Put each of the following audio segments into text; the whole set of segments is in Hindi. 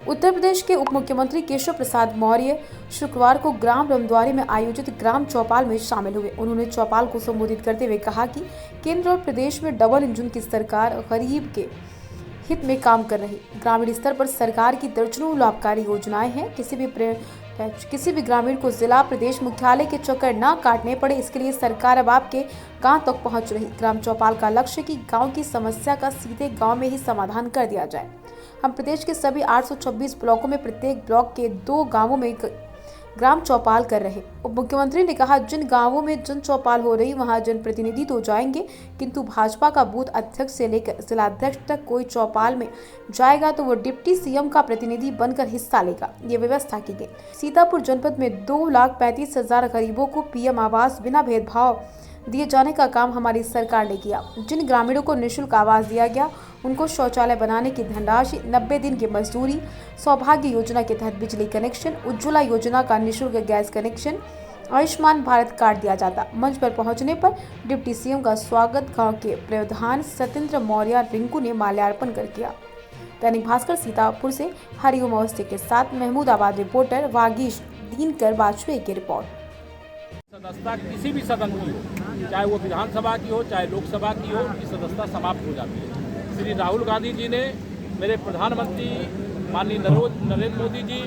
उत्तर प्रदेश के उप मुख्यमंत्री केशव प्रसाद मौर्य शुक्रवार को ग्राम रमद्वारी में आयोजित ग्राम चौपाल में शामिल हुए। उन्होंने चौपाल को संबोधित करते हुए कहा कि केंद्र और प्रदेश में डबल इंजन की सरकार गरीब के हित में काम कर रही। ग्रामीण स्तर पर सरकार की दर्जनों लाभकारी योजनाएं हैं। किसी भी ग्रामीण को जिला प्रदेश मुख्यालय के चक्कर न काटने पड़े, इसके लिए सरकार अब आपके गांव तक पहुंच रही। ग्राम चौपाल का लक्ष्य कि गांव की समस्या का सीधे गांव में ही समाधान कर दिया जाए। हम प्रदेश के सभी 826 ब्लॉकों में प्रत्येक ब्लॉक के 2 गांवों में ग्राम चौपाल कर रहे। उप मुख्यमंत्री ने कहा, जिन गांवों में जन चौपाल हो रही वहां जनप्रतिनिधि तो जाएंगे, किंतु भाजपा का बूथ अध्यक्ष से लेकर जिलाध्यक्ष तक कोई चौपाल में जाएगा तो वो डिप्टी सीएम का प्रतिनिधि बनकर हिस्सा लेगा। ये व्यवस्था की गई। सीतापुर जनपद में 2,35,000 गरीबों को पीएम आवास बिना भेदभाव दिए जाने का काम हमारी सरकार ने किया। जिन ग्रामीणों को निःशुल्क आवास दिया गया, उनको शौचालय बनाने की धनराशि, 90 दिन की मजदूरी, सौभाग्य योजना के तहत बिजली कनेक्शन, उज्ज्वला योजना का निःशुल्क gas connection, Ayushman Bharat card दिया जाता। मंच पर पहुंचने पर डिप्टी सीएम का स्वागत गांव के प्रधान सत्येंद्र मौर्य रिंकू ने माल्यार्पण कर किया। दैनिक भास्कर सीतापुर से हरिओम अवस्थी के साथ महमूदाबाद रिपोर्टर वागीश दिनकर वाजपेयी की रिपोर्ट। सदस्यता किसी भी सदन की हो, चाहे वो विधानसभा की हो, चाहे लोकसभा की हो, की सदस्यता समाप्त हो जाती है। श्री राहुल गांधी जी ने, मेरे प्रधानमंत्री माननीय नरेंद्र मोदी जी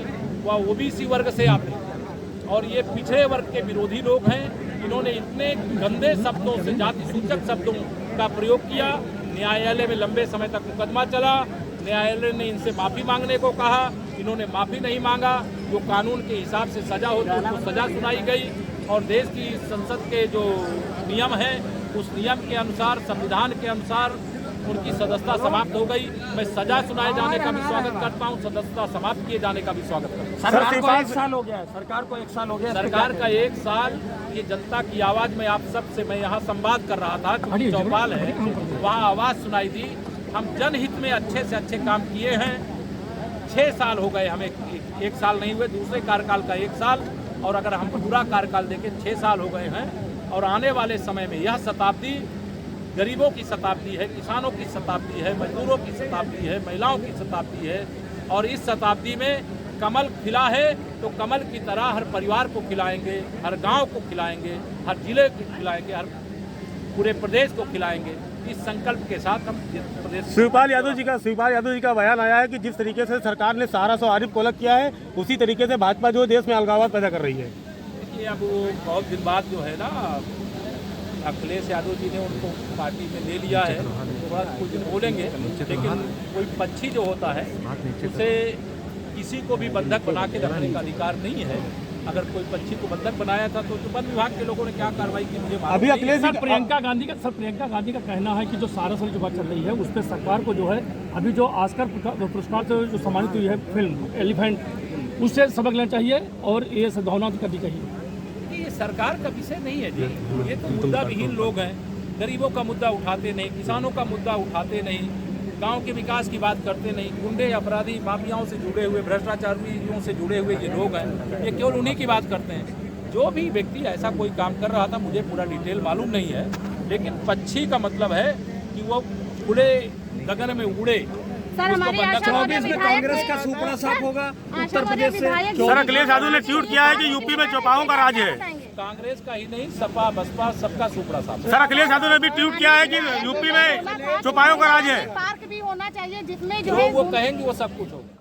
व ओबीसी वर्ग से आते हैं और ये पिछड़े वर्ग के विरोधी लोग हैं। इन्होंने इतने गंदे शब्दों से, जाति सूचक शब्दों का प्रयोग किया। न्यायालय में लंबे समय तक मुकदमा चला। न्यायालय ने इनसे माफ़ी मांगने को कहा, इन्होंने माफ़ी नहीं मांगा। जो कानून के हिसाब से सजा होती है उसको सजा सुनाई गई और देश की संसद के जो नियम हैं उस नियम के अनुसार, संविधान के अनुसार उनकी सदस्यता समाप्त हो गई। मैं सजा सुनाए जाने का भी स्वागत करता हूं, सदस्यता समाप्त किए जाने का भी स्वागत करता हूं। सरकार को 1 साल हो गया है। सरकार को 1 साल हो गया। सरकार का 1 साल, ये जनता की आवाज़ में आप सबसे मैं यहाँ संवाद कर रहा था, क्योंकि चौपाल है, वहाँ आवाज़ सुनाई दी। हम जनहित में अच्छे से अच्छे काम किए हैं। 6 साल हो गए हमें, 1 साल नहीं हुए, दूसरे कार्यकाल का 1 साल, और अगर हम पूरा कार्यकाल देखें 6 साल हो गए हैं। और आने वाले समय में यह शताब्दी गरीबों की शताब्दी है, किसानों की शताब्दी है, मजदूरों की शताब्दी है, महिलाओं की शताब्दी है। और इस शताब्दी में कमल खिला है तो कमल की तरह हर परिवार को खिलाएंगे, हर गांव को खिलाएंगे, हर जिले को खिलाएंगे, हर पूरे प्रदेश को खिलाएंगे। इस संकल्प के साथ हम प्रदेश। शिवपाल यादव जी का बयान आया है कि जिस तरीके से सरकार ने सहारा से आरिफ को अलग किया है, उसी तरीके से भाजपा जो देश में अलगाववाद पैदा कर रही है। देखिए, अब वो बहुत दिन बाद जो है ना, अखिलेश यादव जी ने उनको पार्टी में ले लिया है, तो बाद कुछ दिन बोलेंगे। लेकिन कोई पक्षी जो होता है उसे किसी को भी बंधक बना के रखने का अधिकार नहीं है। अगर कोई पक्षी को बंधक बनाया था तो वन विभाग के लोगों ने क्या कार्रवाई की, मुझे अभी अखिलेश प्रियंका गांधी का कहना है कि जो सारस वाली जो बात चल रही है उस पर सरकार को जो है, अभी जो ऑस्कर पुरस्कार से जो सम्मानित हुई है फिल्म एलिफेंट, उससे सबक लेना चाहिए और ये सद्भावना करनी चाहिए। ये सरकार का विषय नहीं है जी, ये तो मुद्दा विहीन लोग हैं। गरीबों का मुद्दा उठाते नहीं, किसानों का मुद्दा उठाते नहीं, गांव के विकास की बात करते नहीं। गुंडे, अपराधी, माफियाओं से जुड़े हुए, भ्रष्टाचारियों से जुड़े हुए ये लोग हैं, ये केवल उन्हीं की बात करते हैं। जो भी व्यक्ति ऐसा कोई काम कर रहा था, मुझे पूरा डिटेल मालूम नहीं है, लेकिन पक्षी का मतलब है कि वो खुले गगन में उड़े। सर, हमारे 24 में कांग्रेस का सुपड़ा साफ होगा उत्तर प्रदेश से। सर, अखिलेश यादव ने ट्वीट किया है कि यूपी में चौपालों का राज है। कांग्रेस का ही नहीं, सपा बसपा सबका सुपड़ा साफ। सर, अखिलेश यादव ने भी ट्वीट किया है कि यूपी में चौपालों का राज है। पार्क भी होना चाहिए जिसमें जो वो कहेंगे वो सब कुछ होगा।